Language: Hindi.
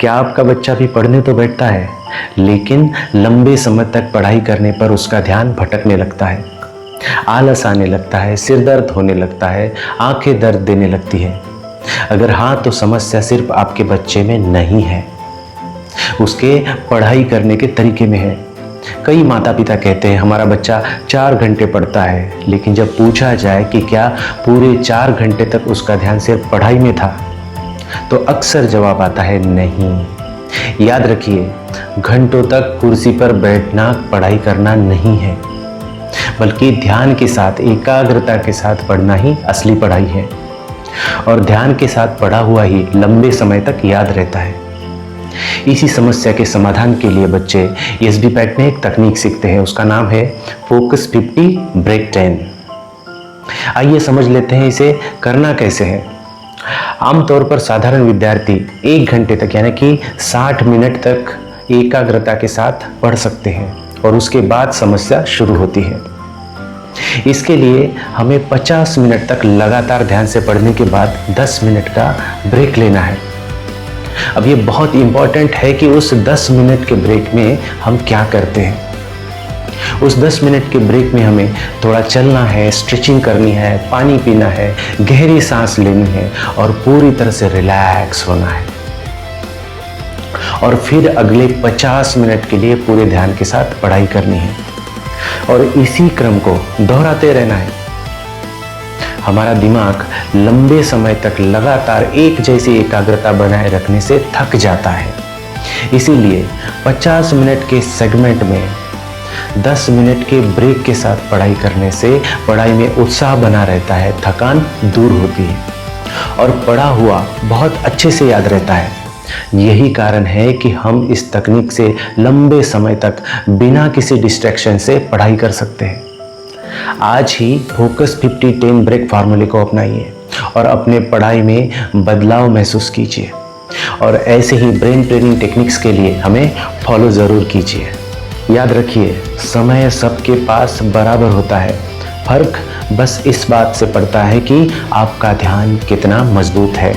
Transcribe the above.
क्या आपका बच्चा भी पढ़ने तो बैठता है, लेकिन लंबे समय तक पढ़ाई करने पर उसका ध्यान भटकने लगता है, आलस आने लगता है, सिर दर्द होने लगता है, आंखें दर्द देने लगती है? अगर हाँ, तो समस्या सिर्फ आपके बच्चे में नहीं है, उसके पढ़ाई करने के तरीके में है। कई माता पिता कहते हैं हमारा बच्चा 4 घंटे पढ़ता है, लेकिन जब पूछा जाए कि क्या पूरे 4 घंटे तक उसका ध्यान सिर्फ पढ़ाई में था, तो अक्सर जवाब आता है नहीं। याद रखिए, घंटों तक कुर्सी पर बैठना पढ़ाई करना नहीं है, बल्कि ध्यान के साथ, एकाग्रता के साथ पढ़ना ही असली पढ़ाई है। और ध्यान के साथ पढ़ा हुआ ही लंबे समय तक याद रहता है। इसी समस्या के समाधान के लिए बच्चे एसबी पैट में एक तकनीक सीखते हैं, उसका नाम है फोकस 50 ब्रेक 10। आइए समझ लेते हैं इसे करना कैसे है। आमतौर पर साधारण विद्यार्थी 1 घंटे तक यानी कि 60 मिनट तक एकाग्रता के साथ पढ़ सकते हैं और उसके बाद समस्या शुरू होती है। इसके लिए हमें 50 मिनट तक लगातार ध्यान से पढ़ने के बाद 10 मिनट का ब्रेक लेना है। अब ये बहुत इंपॉर्टेंट है कि उस 10 मिनट के ब्रेक में हम क्या करते हैं। उस 10 मिनट के ब्रेक में हमें थोड़ा चलना है, स्ट्रेचिंग करनी है, पानी पीना है, गहरी सांस लेनी है और पूरी तरह से रिलैक्स होना है। और फिर अगले 50 मिनट के लिए पूरे ध्यान के साथ पढ़ाई करनी है और इसी क्रम को दोहराते रहना है। हमारा दिमाग लंबे समय तक लगातार एक जैसी एकाग्रता बनाए रखने से थक जाता है। इसीलिए 50 मिनट के सेगमेंट में 10 मिनट के ब्रेक के साथ पढ़ाई करने से पढ़ाई में उत्साह बना रहता है, थकान दूर होती है और पढ़ा हुआ बहुत अच्छे से याद रहता है। यही कारण है कि हम इस तकनीक से लंबे समय तक बिना किसी डिस्ट्रैक्शन से पढ़ाई कर सकते हैं। आज ही फोकस 50-10 ब्रेक फार्मूले को अपनाइए और अपने पढ़ाई में बदलाव महसूस कीजिए। और ऐसे ही ब्रेन ट्रेनिंग टेक्निक्स के लिए हमें फॉलो ज़रूर कीजिए। याद रखिए, समय सबके पास बराबर होता है, फर्क बस इस बात से पड़ता है कि आपका ध्यान कितना मजबूत है।